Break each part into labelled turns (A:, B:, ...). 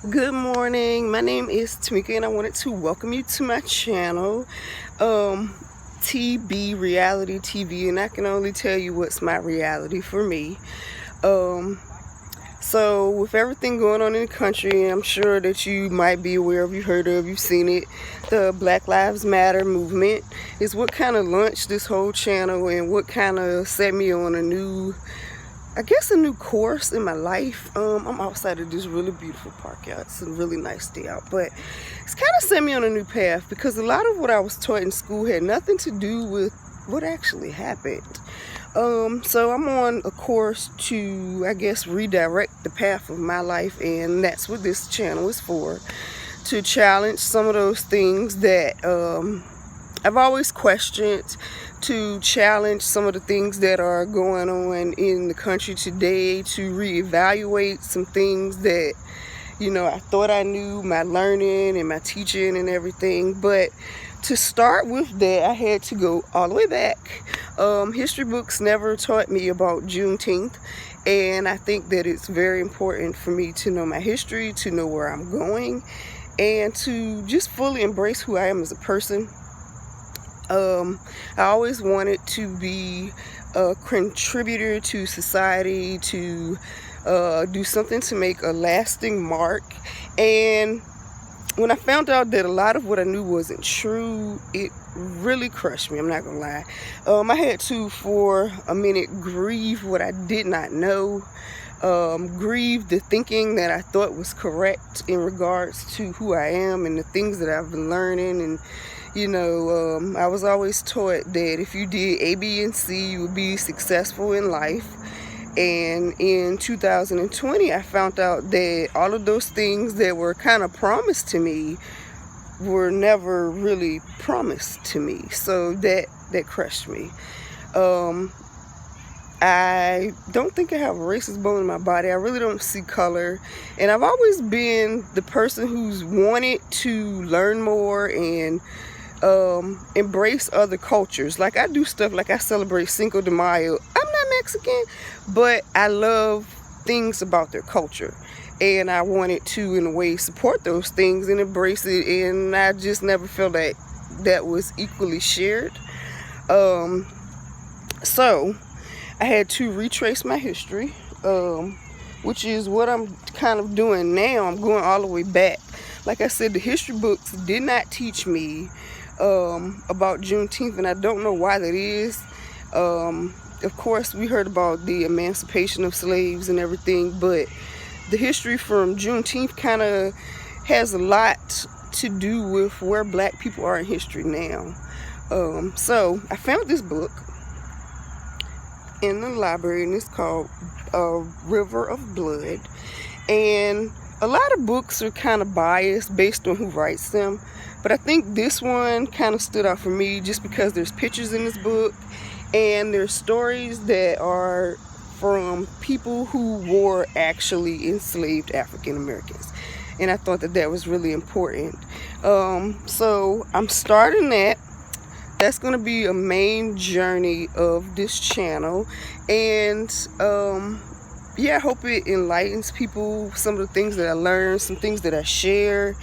A: Good morning. My name is Tamika and I wanted to welcome you to my channel, TB Reality TV, and I can only tell you what's my reality for me. So with everything going on in the country, I'm sure that you might be aware of, you heard of, you've seen it, the Black Lives Matter movement is what kind of launched this whole channel and what kind of set me on a new course in my life. I'm outside of this really beautiful park, y'all. It's a really nice day out, but it's kind of set me on a new path because a lot of what I was taught in school had nothing to do with what actually happened. So I'm on a course to, redirect the path of my life, and that's what this channel is for, to challenge some of those things that I've always questioned, to challenge some of the things that are going on in the country today, to reevaluate some things that, I thought I knew, my learning and my teaching and everything. But to start with that, I had to go all the way back. History books never taught me about Juneteenth, and I think that it's very important for me to know my history, to know where I'm going, and to just fully embrace who I am as a person. I always wanted to be a contributor to society, to do something to make a lasting mark. And when I found out that a lot of what I knew wasn't true, it really crushed me, I'm not gonna lie. I had to, for a minute, grieve what I did not know. Grieve the thinking that I thought was correct in regards to who I am and the things that I've been learning. And I was always taught that if you did A, B, and C, you would be successful in life. And in 2020, I found out that all of those things that were kind of promised to me were never really promised to me. So that crushed me. I don't think I have a racist bone in my body. I really don't see color. And I've always been the person who's wanted to learn more and embrace other cultures. Like, I do stuff like I celebrate Cinco de Mayo. I'm not Mexican, but I love things about their culture, and I wanted to, in a way, support those things and embrace it, and I just never felt that that was equally shared. So I had to retrace my history, which is what I'm kind of doing now. I'm going all the way back. Like I said, the history books did not teach me about Juneteenth, and I don't know why that is. Of course, we heard about the emancipation of slaves and everything, but the history from Juneteenth kind of has a lot to do with where black people are in history now. So I found this book in the library, and it's called River of Blood. And a lot of books are kind of biased based on who writes them, but I think this one kind of stood out for me just because there's pictures in this book, and there's stories that are from people who were actually enslaved African Americans, and I thought that that was really important. So I'm starting that. That's going to be a main journey of this channel, and I hope it enlightens people, some of the things that I learned, some things that I share.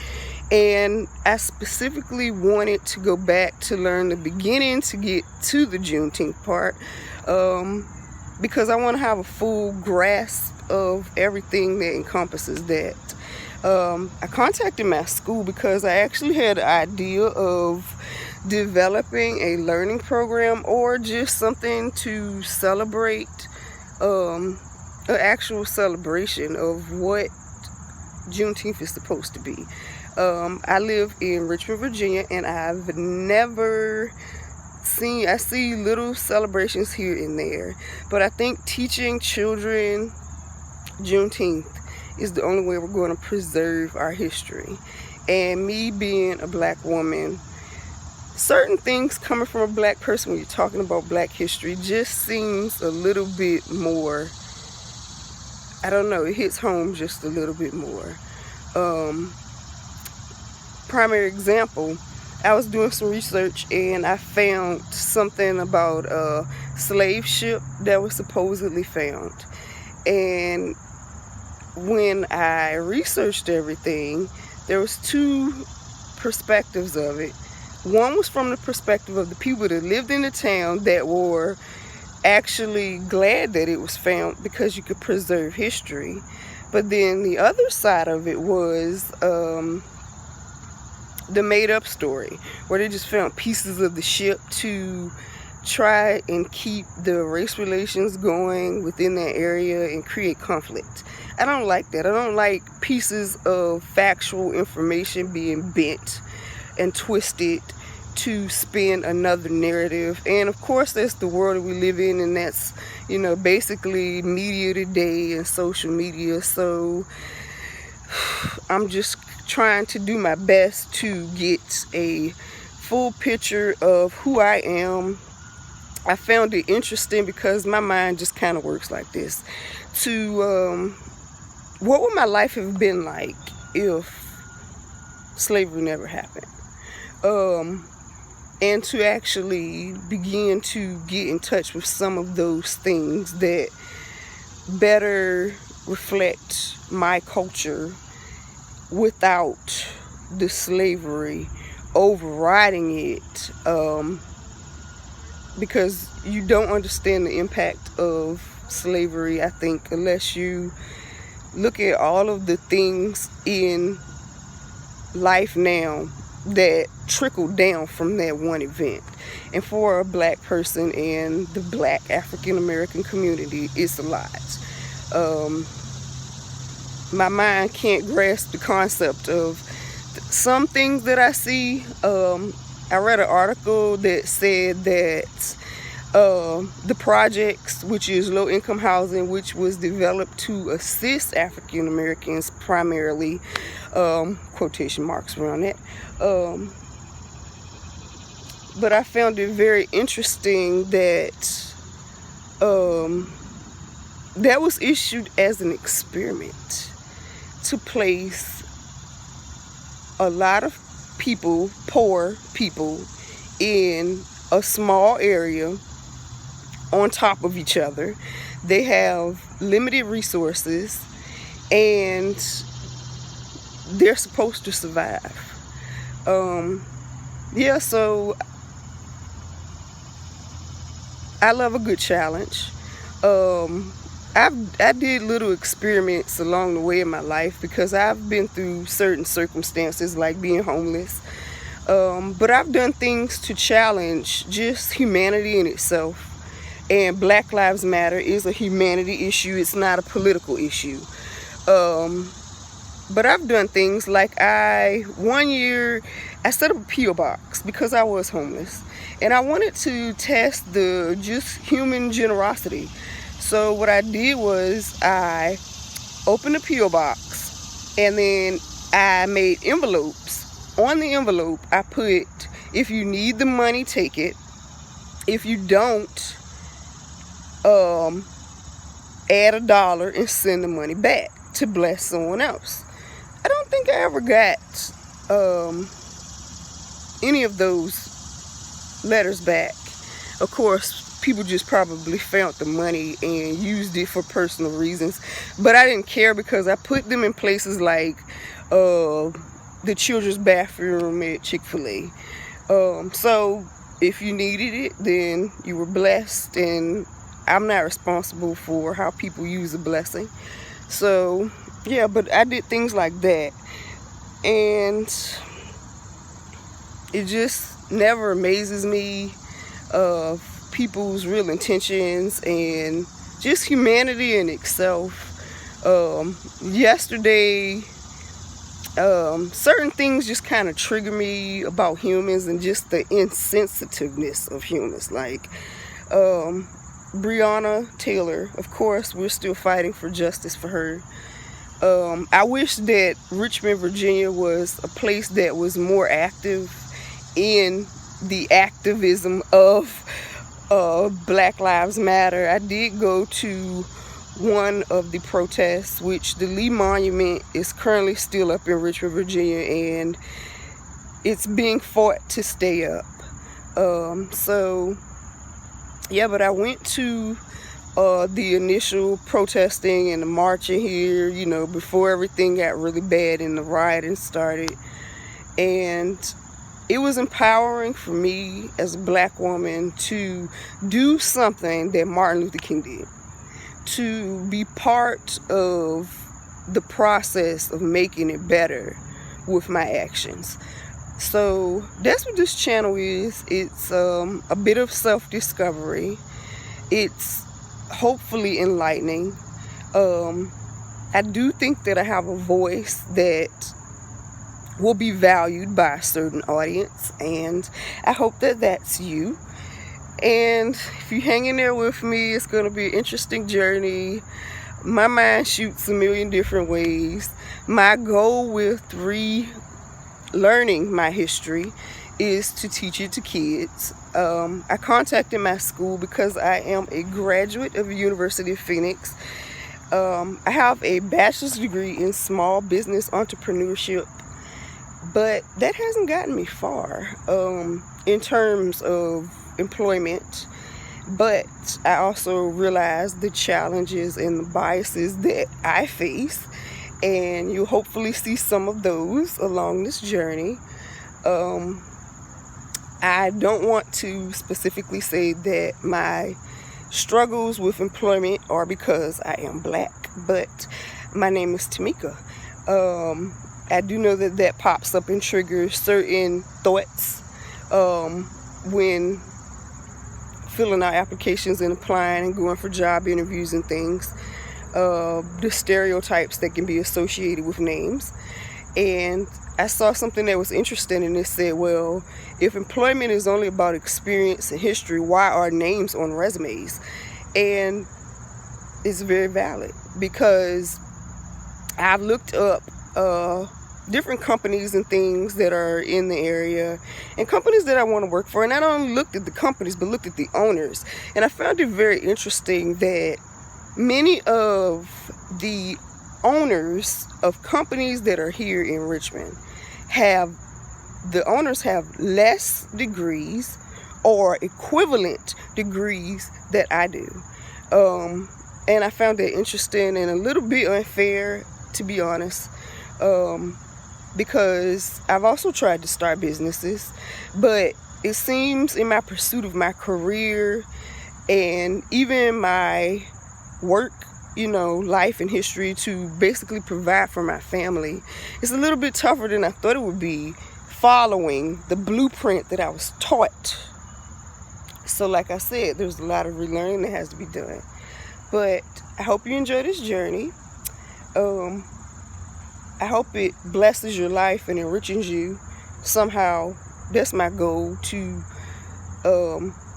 A: And I specifically wanted to go back to learn the beginning to get to the Juneteenth part, because I want to have a full grasp of everything that encompasses that. I contacted my school because I actually had the idea of developing a learning program, or just something to celebrate, an actual celebration of what Juneteenth is supposed to be. I live in Richmond, Virginia, and I've never I see little celebrations here and there, but I think teaching children Juneteenth is the only way we're going to preserve our history. And me being a black woman, certain things coming from a black person when you're talking about black history just seems a little bit more, I don't know, it hits home just a little bit more. Primary example, I was doing some research and I found something about a slave ship that was supposedly found, and when I researched everything, there was two perspectives of it. One was from the perspective of the people that lived in the town that were actually glad that it was found because you could preserve history. But then the other side of it was the made-up story, where they just found pieces of the ship to try and keep the race relations going within that area and create conflict. I don't like that. I don't like pieces of factual information being bent and twisted to spin another narrative. And of course, that's the world that we live in, and that's, you know, basically media today and social media. So I'm just trying to do my best to get a full picture of who I am. I found it interesting because my mind just kind of works like this. To what would my life have been like if slavery never happened? And to actually begin to get in touch with some of those things that better reflect my culture without the slavery overriding it, because you don't understand the impact of slavery, I think, unless you look at all of the things in life now that trickle down from that one event. And for a black person and the black African American community, it's a lot. My mind can't grasp the concept of some things that I see. I read an article that said that the projects, which is low-income housing, which was developed to assist African Americans primarily, quotation marks around that. But I found it very interesting that that was issued as an experiment to place a lot of people, poor people, in a small area on top of each other. They have limited resources and they're supposed to survive. Yeah, so I love a good challenge. I did little experiments along the way in my life because I've been through certain circumstances like being homeless. But I've done things to challenge just humanity in itself. And Black Lives Matter is a humanity issue. It's not a political issue. But I've done things like one year I set up a P.O. box because I was homeless. And I wanted to test the just human generosity. So what I did was I opened a P.O. box and then I made envelopes. On the envelope, I put, if you need the money, take it. If you don't, add $1 and send the money back to bless someone else. I don't think I ever got any of those letters back. Of course, people just probably found the money and used it for personal reasons, but I didn't care because I put them in places like the children's bathroom at Chick-fil-A. So if you needed it, then you were blessed, and I'm not responsible for how people use a blessing. So yeah, but I did things like that, and it just never amazes me of people's real intentions and just humanity in itself. Yesterday, certain things just kind of trigger me about humans and just the insensitiveness of humans. Like Breonna Taylor, of course, we're still fighting for justice for her. I wish that Richmond, Virginia was a place that was more active in the activism of Black Lives Matter. I did go to one of the protests, which the Lee Monument is currently still up in Richmond, Virginia, and it's being fought to stay up. So yeah, but I went to the initial protesting and the marching here, you know, before everything got really bad and the rioting started. And it was empowering for me as a black woman to do something that Martin Luther King did, to be part of the process of making it better with my actions. So that's what this channel is. It's a bit of self-discovery. It's hopefully enlightening. I do think that I have a voice that will be valued by a certain audience, and I hope that that's you. And if you hang in there with me, it's going to be an interesting journey. My mind shoots a million different ways. My goal with relearning my history is to teach it to kids. I contacted my school because I am a graduate of the University of Phoenix. I have a bachelor's degree in small business entrepreneurship, but that hasn't gotten me far in terms of employment. But I also realize the challenges and the biases that I face, and you'll hopefully see some of those along this journey. I don't want to specifically say that my struggles with employment are because I am black, but my name is Tamika. I do know that that pops up and triggers certain thoughts when filling out applications and applying and going for job interviews and things. The stereotypes that can be associated with names. And I saw something that was interesting, and it said, well, if employment is only about experience and history, why are names on resumes? And it's very valid, because I've looked up different companies and things that are in the area, and companies that I want to work for. And I not only looked at the companies, but looked at the owners. And I found it very interesting that many of the owners of companies that are here in Richmond the owners have less degrees or equivalent degrees that I do. And I found that interesting and a little bit unfair, to be honest, because I've also tried to start businesses, but it seems in my pursuit of my career and even my work, you know, life and history to basically provide for my family, it's a little bit tougher than I thought it would be, following the blueprint that I was taught. So like I said, there's a lot of relearning that has to be done. But I hope you enjoy this journey. I hope it blesses your life and enriches you somehow. That's my goal, to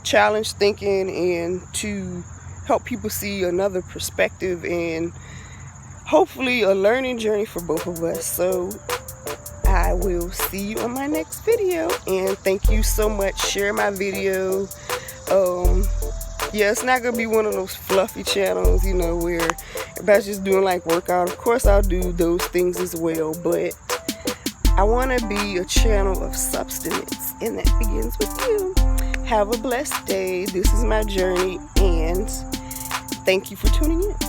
A: challenge thinking and to help people see another perspective, and hopefully a learning journey for both of us. So I will see you on my next video, and thank you so much. Share my video. Yeah, it's not gonna be one of those fluffy channels, you know, where everybody's just doing like workout. Of course I'll do those things as well, but I want to be a channel of substance, and that begins with you. Have a blessed day. This is my journey, and thank you for tuning in.